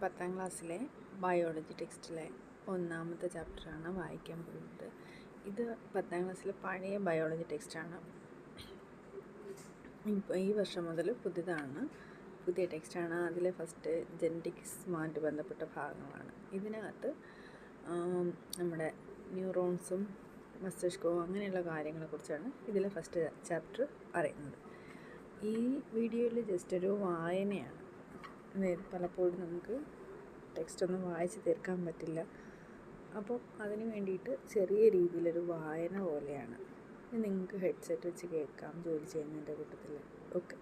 10ാം ക്ലാസ്സിലെ ബയോളജി ടെക്സ്റ്റിലെ ഒന്നാമത്തെ ചാപ്റ്ററാണ് വായിക്കാൻ പോകുന്നത്. ഇത് 10ാം ക്ലാസ്സിലെ പഴയ ബയോളജി ടെക്സ്റ്റാണ്. ഇപ്പോൾ ഈ വർഷം മുതൽ പുതിയ ടെക്സ്റ്റാണ്. അതിലെ ഫസ്റ്റ് ജെനറ്റിക്സുമായിട്ട് ബന്ധപ്പെട്ട ഭാഗങ്ങളാണ്. ഇതിനകത്ത് നമ്മുടെ ന്യൂറോൺസും മസ്തിഷ്കവും അങ്ങനെയുള്ള കാര്യങ്ങളെക്കുറിച്ചാണ് ഇതിലെ ഫസ്റ്റ് ചാപ്റ്റർ പറയുന്നത്. ഈ വീഡിയോയിൽ ജസ്റ്റ് ഒരു വായനയാണ്. പലപ്പോഴും നമുക്ക് ടെക്സ്റ്റൊന്നും വായിച്ച് തീർക്കാൻ പറ്റില്ല. അപ്പോൾ അതിന് വേണ്ടിയിട്ട് ചെറിയ രീതിയിലൊരു വായന പോലെയാണ്. നിങ്ങൾക്ക് ഹെഡ്സെറ്റ് വെച്ച് കേൾക്കാം ജോലി ചെയ്യുന്നതിൻ്റെ കൂട്ടത്തിൽ ഒക്കെ.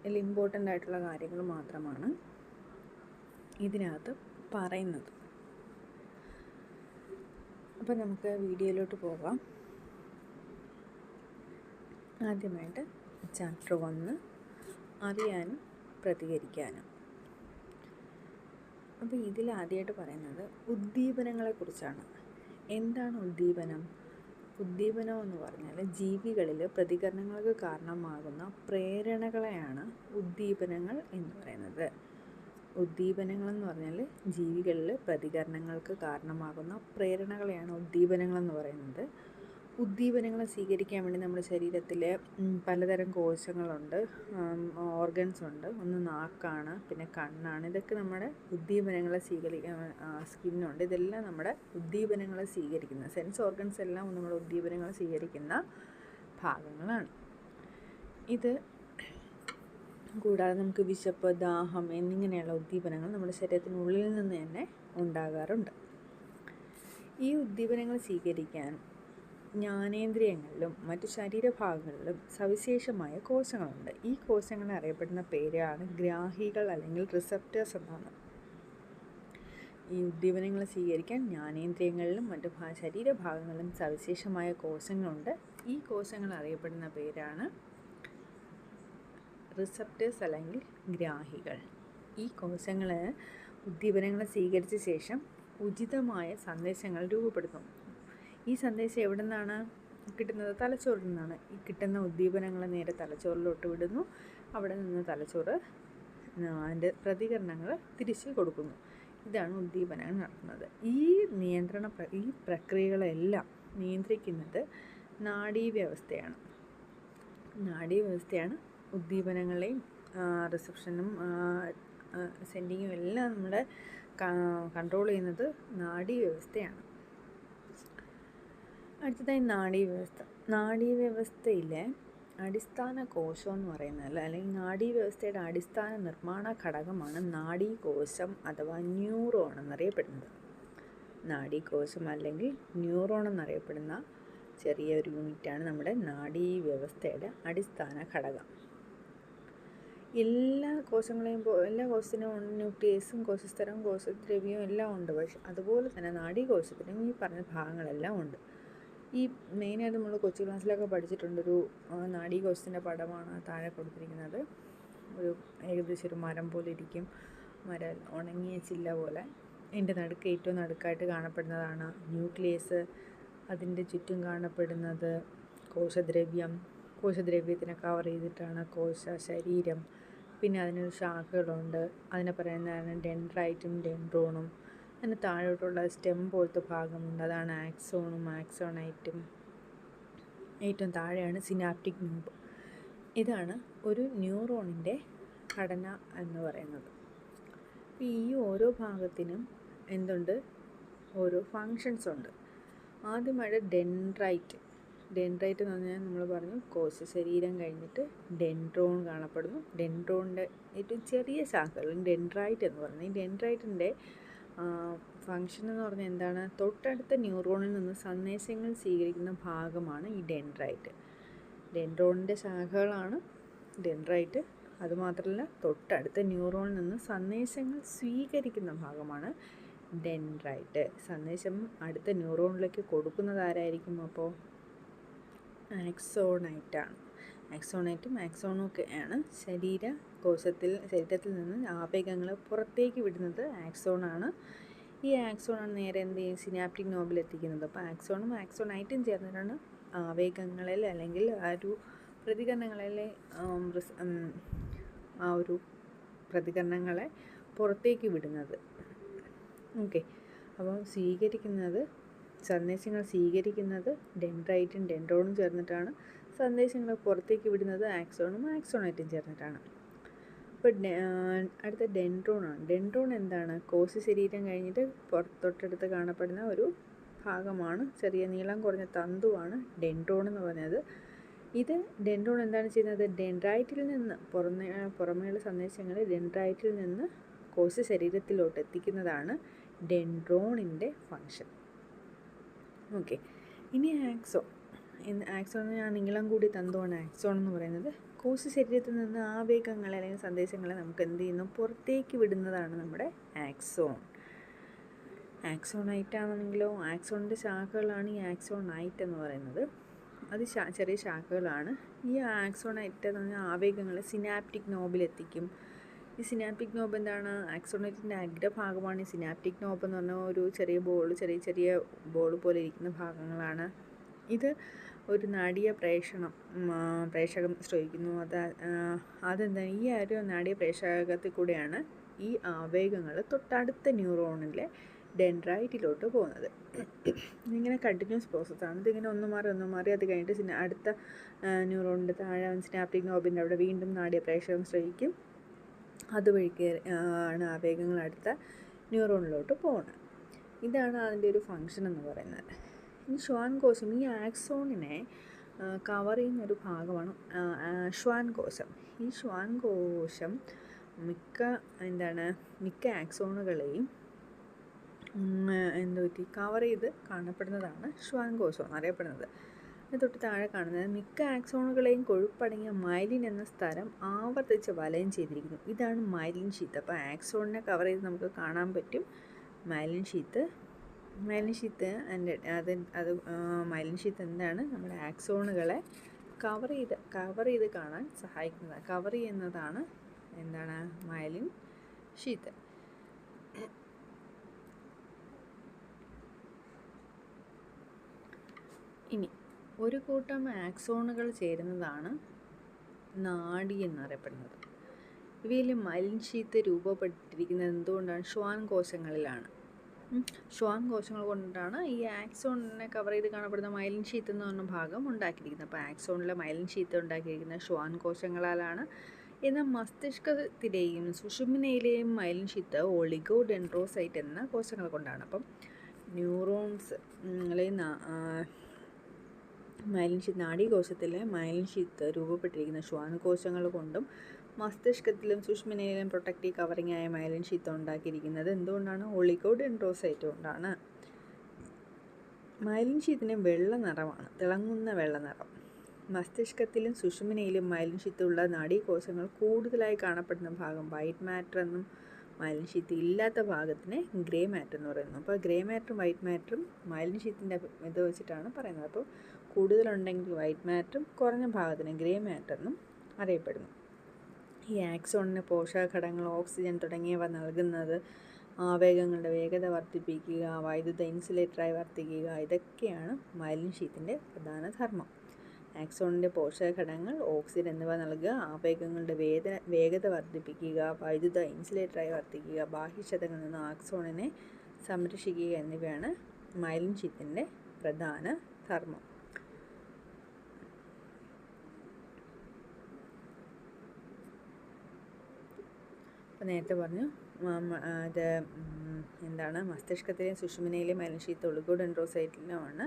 ഇതിൽ ഇമ്പോർട്ടൻ്റ് ആയിട്ടുള്ള കാര്യങ്ങൾ മാത്രമാണ് ഇതിനകത്ത് പറയുന്നത്. അപ്പോൾ നമുക്ക് വീഡിയോയിലോട്ട് പോകാം. ആദ്യമായിട്ട് ചാപ്റ്റർ 1 അറിയാനും പ്രതികരിക്കാനും. അപ്പോൾ ഇതിൽ ആദ്യമായിട്ട് പറയുന്നത് ഉദ്ദീപനങ്ങളെക്കുറിച്ചാണ്. എന്താണ് ഉദ്ദീപനം? ഉദ്ദീപനം എന്ന് പറഞ്ഞാൽ ജീവികളിൽ പ്രതികരണങ്ങൾക്ക് കാരണമാകുന്ന പ്രേരണകളെയാണ് ഉദ്ദീപനങ്ങൾ എന്ന് പറയുന്നത്. ഉദ്ദീപനങ്ങളെന്ന് പറഞ്ഞാൽ ജീവികളിൽ പ്രതികരണങ്ങൾക്ക് കാരണമാകുന്ന പ്രേരണകളെയാണ് ഉദ്ദീപനങ്ങളെന്ന് പറയുന്നത്. ഉദ്ദീപനങ്ങളെ സ്വീകരിക്കാൻ വേണ്ടി നമ്മുടെ ശരീരത്തിൽ പലതരം കോശങ്ങളുണ്ട്, ഓർഗൻസ് ഉണ്ട്. ഒന്ന് നാക്കാണ്, പിന്നെ കണ്ണാണ്. ഇതൊക്കെ നമ്മുടെ ഉദ്ദീപനങ്ങളെ സ്വീകരിക്കാൻ, സ്കിന്നുണ്ട്. ഇതെല്ലാം നമ്മുടെ ഉദ്ദീപനങ്ങളെ സ്വീകരിക്കുന്ന സെൻസ് ഓർഗൻസ് എല്ലാം നമ്മുടെ ഉദ്ദീപനങ്ങളെ സ്വീകരിക്കുന്ന ഭാഗങ്ങളാണ്. ഇത് കൂടാതെ നമുക്ക് വിശപ്പ്, ദാഹം എന്നിങ്ങനെയുള്ള ഉദ്ദീപനങ്ങൾ നമ്മുടെ ശരീരത്തിനുള്ളിൽ നിന്ന് തന്നെ ഉണ്ടാകാറുണ്ട്. ഈ ഉദ്ദീപനങ്ങൾ സ്വീകരിക്കാൻ ജ്ഞാനേന്ദ്രിയങ്ങളിലും മറ്റു ശരീരഭാഗങ്ങളിലും സവിശേഷമായ കോശങ്ങളുണ്ട്. ഈ കോശങ്ങളെ അറിയപ്പെടുന്ന പേരാണ് ഗ്രാഹികൾ അല്ലെങ്കിൽ റിസപ്റ്റേഴ്സ് എന്നാണ്. ഈ ഉദ്ദീപനങ്ങളെ സ്വീകരിക്കാൻ ജ്ഞാനേന്ദ്രിയങ്ങളിലും മറ്റു ശരീരഭാഗങ്ങളിലും സവിശേഷമായ കോശങ്ങളുണ്ട്. ഈ കോശങ്ങൾ അറിയപ്പെടുന്ന പേരാണ് റിസപ്റ്റേഴ്സ് അല്ലെങ്കിൽ ഗ്രാഹികൾ. ഈ കോശങ്ങൾ ഉദ്ദീപനങ്ങളെ സ്വീകരിച്ച ശേഷം ഉചിതമായ സന്ദേശങ്ങൾ രൂപപ്പെടുത്തുന്നു. ഈ സന്ദേശം എവിടെ നിന്നാണ് കിട്ടുന്നത്? തലച്ചോറിൽ നിന്നാണ്. ഈ കിട്ടുന്ന ഉദ്ദീപനങ്ങൾ നേരെ തലച്ചോറിലോട്ട് വിടുന്നു. അവിടെ നിന്ന് തലച്ചോറ് അതിൻ്റെ പ്രതികരണങ്ങൾ തിരിച്ച് കൊടുക്കുന്നു. ഇതാണ് ഉദ്ദീപനങ്ങൾ നടക്കുന്നത്. ഈ പ്രക്രിയകളെല്ലാം നിയന്ത്രിക്കുന്നത് നാഡീവ്യവസ്ഥയാണ്. നാഡീവ്യവസ്ഥയാണ് ഉദ്ദീപനങ്ങളെയും റിസപ്ഷനും സെൻഡിങ്ങും എല്ലാം നമ്മുടെ കൺട്രോൾ ചെയ്യുന്നത് നാഡീവ്യവസ്ഥയാണ്. അടുത്തതായി നാഡീവ്യവസ്ഥ. നാഡീവ്യവസ്ഥയിലെ അടിസ്ഥാന കോശം എന്ന് പറയുന്നത്, അല്ലെങ്കിൽ നാഡീവ്യവസ്ഥയുടെ അടിസ്ഥാന നിർമ്മാണ ഘടകമാണ് നാഡീകോശം അഥവാ ന്യൂറോൺ എന്നറിയപ്പെടുന്നത്. നാഡീകോശം അല്ലെങ്കിൽ ന്യൂറോൺ എന്നറിയപ്പെടുന്ന ചെറിയൊരു യൂണിറ്റാണ് നമ്മുടെ നാഡീവ്യവസ്ഥയുടെ അടിസ്ഥാന ഘടകം. എല്ലാ കോശത്തിനും ന്യൂക്ലിയസും കോശസ്തരവും കോശദ്രവ്യവും എല്ലാം ഉണ്ട്. പക്ഷെ അതുപോലെ തന്നെ നാഡീകോശത്തിനും ഈ പറഞ്ഞ ഭാഗങ്ങളെല്ലാം ഉണ്ട്. ഈ മെയിനായിട്ട് നമ്മൾ കൊച്ചു ക്ലാസ്സിലൊക്കെ പഠിച്ചിട്ടുണ്ടൊരു നാഡീകോശത്തിൻ്റെ പടമാണ് താഴെ കൊടുത്തിരിക്കുന്നത്. ഏകദേശം ഒരു മരം പോലെ ഇരിക്കും, മരം ഉണങ്ങിയ ചില്ല പോലെ. അതിൻ്റെ ഏറ്റവും നടുക്കായിട്ട് കാണപ്പെടുന്നതാണ് ന്യൂക്ലിയസ്. അതിൻ്റെ ചുറ്റും കാണപ്പെടുന്നത് കോശദ്രവ്യത്തിനെ കവർ ചെയ്തിട്ടാണ് ശരീരം. പിന്നെ അതിനൊരു ശാഖകളുണ്ട്, അതിനെ പറയുന്നതാണ് ഡെൻഡ്രൈറ്റും ഡെൻഡ്രോണും. അതിന് താഴോട്ടുള്ള സ്റ്റെം പോലത്തെ ഭാഗമുണ്ട്, അതാണ് ആക്സോണും ആക്സോണൈറ്റും. ഏറ്റവും താഴെയാണ് സിനാപ്റ്റിക് ന്യൂബ്. ഇതാണ് ഒരു ന്യൂറോണിൻ്റെ ഘടന എന്ന് പറയുന്നത്. ഈ ഓരോ ഭാഗത്തിനും എന്തുണ്ട്? ഓരോ ഫങ്ഷൻസ് ഉണ്ട്. ആദ്യമായിട്ട് ഡെൻഡ്രൈറ്റ് എന്ന് പറഞ്ഞാൽ നമ്മൾ പറഞ്ഞു കോശശരീരം കഴിഞ്ഞിട്ട് ഡെൻഡ്രോൺ കാണപ്പെടുന്നു. ഡെൻഡ്രോണിൻ്റെ ഏറ്റവും ചെറിയ ശാഖകൾ ഡെൻഡ്രൈറ്റ് എന്ന് പറയുന്നത്. ഈ ഡെൻഡ്രൈറ്റിൻ്റെ ഫങ്ഷൻ എന്ന് പറഞ്ഞാൽ എന്താണ്? തൊട്ടടുത്ത ന്യൂറോണിൽ നിന്ന് സന്ദേശങ്ങൾ സ്വീകരിക്കുന്ന ഭാഗമാണ് ഈ ഡെൻഡ്രൈറ്റ്. ഡെൻഡ്രോണിൻ്റെ ശാഖകളാണ് ഡെൻഡ്രൈറ്റ്. അതുമാത്രമല്ല, തൊട്ടടുത്ത ന്യൂറോണിൽ നിന്ന് സന്ദേശങ്ങൾ സ്വീകരിക്കുന്ന ഭാഗമാണ് ഡെൻഡ്രൈറ്റ്. സന്ദേശം അടുത്ത ന്യൂറോണിലേക്ക് കൊടുക്കുന്നത് ആരായിരിക്കും? അപ്പോൾ ആക്സോണൈറ്റാണ്. ആക്സോണൈറ്റും ആക്സോണും ഒക്കെയാണ് ശരീരത്തിൽ നിന്ന് ആവേഗങ്ങൾ പുറത്തേക്ക് വിടുന്നത് ആക്സോണാണ്. ഈ ആക്സോണാണ് നേരെ എന്ത് ചെയ്യും? സിനാപ്റ്റിക് നോബിൽ എത്തിക്കുന്നത്. അപ്പോൾ ആക്സോണും ആക്സോണൈറ്റും ചേർന്നിട്ടാണ് ആവേഗങ്ങളിൽ അല്ലെങ്കിൽ ആ ഒരു പ്രതികരണങ്ങളിലെ പ്രതികരണങ്ങളെ പുറത്തേക്ക് വിടുന്നത്. ഓക്കെ, അപ്പം സന്ദേശങ്ങൾ സ്വീകരിക്കുന്നത് ഡെൻഡ്രൈറ്റും ഡെൻഡ്രോണും ചേർന്നിട്ടാണ്. സന്ദേശങ്ങൾ പുറത്തേക്ക് വിടുന്നത് ആക്സോണും ആക്സോണൈറ്റും ചേർന്നിട്ടാണ്. അപ്പോൾ അടുത്ത ഡെൻഡ്രോണാണ്. ഡെൻഡ്രോൺ എന്താണ്? കോശ ശരീരം കഴിഞ്ഞിട്ട് തൊട്ടടുത്ത് കാണപ്പെടുന്ന ഒരു ഭാഗമാണ്, ചെറിയ നീളം കുറഞ്ഞ തന്തുവാണ് ഡെൻഡ്രോൺ എന്ന് പറയുന്നത്. ഡെൻഡ്രോൺ എന്താണ് ചെയ്യുന്നത്? ഡെൻഡ്രൈറ്റിൽ നിന്ന് പുറമേയുള്ള സന്ദേശങ്ങൾ ഡെൻഡ്രൈറ്റിൽ നിന്ന് കോശ ശരീരത്തിലോട്ട് എത്തിക്കുന്നതാണ് ഡെൻഡ്രോണിൻ്റെ ഫങ്ഷൻ. ഓക്കെ, ഇനി ആക്സോൺ എന്ന് ഞാൻ നീളം കൂടി തന്തുവാണ് ആക്സോൺ എന്ന് പറയുന്നത്. കോശ ശരീരത്തിൽ നിന്ന് ആവേഗങ്ങളെ അല്ലെങ്കിൽ സന്ദേശങ്ങളെ നമുക്ക് എന്ത് ചെയ്യുന്നു? പുറത്തേക്ക് വിടുന്നതാണ് നമ്മുടെ ആക്സോൺ. ആക്സോണൈറ്റ് ആണെങ്കിലോ ആക്സോണിൻ്റെ ശാഖകളാണ് ഈ ആക്സോണൈറ്റ് എന്ന് പറയുന്നത്. അത് ചെറിയ ശാഖകളാണ്. ഈ ആക്സോണൈറ്റ് എന്ന് പറഞ്ഞാൽ ആവേഗങ്ങളെ സിനാപ്റ്റിക് നോബിലെത്തിക്കും. ഈ സിനാപ്റ്റിക് നോബ് എന്താണ്? ആക്സോണൈറ്റിൻ്റെ അഗ്രഭാഗമാണ് ഈ സിനാപ്റ്റിക് നോബ് എന്ന് പറഞ്ഞാൽ ഒരു ചെറിയ ബോൾ പോലെ ഇരിക്കുന്ന ഭാഗങ്ങളാണ്. ഇത് ഒരു നാഡീയ പ്രേഷകം സ്രവിക്കുന്നു. അതെന്താണ്? ഈ ഒരു നാഡീയ പ്രേഷകത്തിൽ കൂടെയാണ് ഈ ആവേഗങ്ങൾ തൊട്ടടുത്ത ന്യൂറോണിലെ ഡെൻഡ്രൈറ്റിലോട്ട് പോകുന്നത്. ഇങ്ങനെ കണ്ടിന്യൂസ് പ്രോസസ്സാണ്. ഇതിങ്ങനെ ഒന്ന് മാറി അത് കഴിഞ്ഞിട്ട് അടുത്ത ന്യൂറോണിൻ്റെ താഴെ സിനാപ്റ്റിക് നോബിൻ്റെ അവിടെ വീണ്ടും നാഡീയ പ്രേഷകം സ്രവിക്കും. അതുവഴിക്ക് ആണ് ആവേഗങ്ങൾ അടുത്ത ന്യൂറോണിലോട്ട് പോകുന്നത്. ഇതാണ് അതിൻ്റെ ഒരു ഫങ്ഷൻ എന്ന് പറയുന്നത്. ഈ ശ്വാൻ കോശം, ഈ ആക്സോണിനെ കവർ ചെയ്യുന്നൊരു ഭാഗമാണ് ശ്വാൻ കോശം. ഈ ശ്വാൻ കോശം മിക്ക ആക്സോണുകളെയും കവർ ചെയ്ത് കാണപ്പെടുന്നതാണ് ശ്വാൻ കോശം എന്നറിയപ്പെടുന്നത്. അത് തൊട്ട് താഴെ കാണുന്നത് മിക്ക ആക്സോണുകളെയും കൊഴുപ്പടങ്ങിയ മൈലിൻ എന്ന സ്ഥലം ആവർത്തിച്ച് വലയം ചെയ്തിരിക്കുന്നു. ഇതാണ് മൈലിൻ ഷീത്ത്. അപ്പോൾ ആക്സോണിനെ കവർ ചെയ്ത് നമുക്ക് കാണാൻ പറ്റും മൈലിൻ ഷീത്ത്. മൈലിൻ ഷീത്ത് എന്താണ്? നമ്മുടെ ആക്സോണുകളെ കവർ ചെയ്ത് കാണാൻ സഹായിക്കുന്നത്. കവർ ചെയ്യുന്നതാണ് എന്താണ്? Myelin sheath. ഇനി ഒരു കൂട്ടം ആക്സോണുകൾ ചേരുന്നതാണ് നാഡി എന്നറിയപ്പെടുന്നത്. ഇവയിൽ മൈലിൻ ഷീത്ത് രൂപപ്പെട്ടിരിക്കുന്നത് എന്തുകൊണ്ടാണ്? ശ്വാൻ കോശങ്ങളിലാണ്. ശ്വാൻ കോശങ്ങൾ കൊണ്ടാണ് ഈ ആക്സോണിനെ കവർ ചെയ്ത് കാണപ്പെടുന്ന മൈലിൻ ഷീത്ത് എന്ന് പറഞ്ഞ ഭാഗം ഉണ്ടാക്കിയിരിക്കുന്നത്. അപ്പോൾ ആക്സോണിലെ മൈലിൻ ഷീത്ത് ഉണ്ടാക്കിയിരിക്കുന്ന ശ്വാൻ കോശങ്ങളാലാണ്. എന്നാൽ മസ്തിഷ്കത്തിലെയും സുഷുമ്നയിലെയും മൈലിൻ ഷീത്ത് ഒളിഗോഡെൻഡ്രോസൈറ്റ് എന്ന കോശങ്ങൾ കൊണ്ടാണ്. അപ്പം ന്യൂറോൺസ് നാഡീകോശത്തിലെ മൈലിൻ ഷീത്ത് രൂപപ്പെട്ടിരിക്കുന്ന ശ്വാനകോശങ്ങൾ കൊണ്ടും മസ്തിഷ്കത്തിലും സുഷ്മിനയിലും പ്രൊട്ടക്റ്റീവ് കവറിംഗ് ആയ മൈലിൻ ഷീത്ത് ഉണ്ടാക്കിയിരിക്കുന്നത് എന്തുകൊണ്ടാണ്? ഒളിഗോഡെൻഡ്രോസൈറ്റ് കൊണ്ടാണ്. മൈലിൻ ഷീത്തിന് വെള്ള നിറമാണ്, തിളങ്ങുന്ന വെള്ള നിറം. മസ്തിഷ്കത്തിലും സുഷുമ്നയിലും മൈലിൻ ഷീത്തുള്ള നാഡീകോശങ്ങൾ കൂടുതലായി കാണപ്പെടുന്ന ഭാഗം വൈറ്റ് മാറ്റർ എന്നും മൈലിൻ ഷീത്ത് ഇല്ലാത്ത ഭാഗത്തിനെ ഗ്രേ മാറ്റർ എന്ന് പറയുന്നു. അപ്പോൾ ഗ്രേ മാറ്ററും വൈറ്റ് മാറ്ററും മൈലിൻ ഷീത്തിൻ്റെ ഇത് വെച്ചിട്ടാണ് പറയുന്നത്. അപ്പോൾ കൂടുതലുണ്ടെങ്കിൽ വൈറ്റ് മാറ്ററും കുറഞ്ഞ ഭാഗത്തിന് ഗ്രേ മാറ്ററിനും അറിയപ്പെടുന്നു. ഈ ആക്സോണിന് പോഷകഘടകങ്ങൾ, ഓക്സിജൻ തുടങ്ങിയവ നൽകുന്നത്, ആവേഗങ്ങളുടെ വേഗത വർദ്ധിപ്പിക്കുക, വൈദ്യുത ഇൻസുലേറ്ററായി വർത്തിക്കുക, ഇതൊക്കെയാണ് മൈലിൻ ഷീത്തിൻ്റെ പ്രധാന ധർമ്മം. ആക്സോണിൻ്റെ പോഷകഘടകങ്ങൾ, ഓക്സിജൻ എന്നിവ നൽകുക, ആവേഗങ്ങളുടെ വേഗത വർദ്ധിപ്പിക്കുക, വൈദ്യുത ഇൻസുലേറ്ററായി വർത്തിക്കുക, ബാഹ്യക്ഷതങ്ങളിൽ നിന്ന് ആക്സോണിനെ സംരക്ഷിക്കുക എന്നിവയാണ് മൈലിൻ ഷീത്തിൻ്റെ പ്രധാന ധർമ്മം. അപ്പോൾ നേരത്തെ പറഞ്ഞു അത് എന്താണ്? മസ്തിഷ്കത്തിലെയും സുഷുമ്നയിലെയും മൈലിൻ ഷീത്ത് ഒളിഗോഡെൻഡ്രോസൈറ്റിലുമാണ്.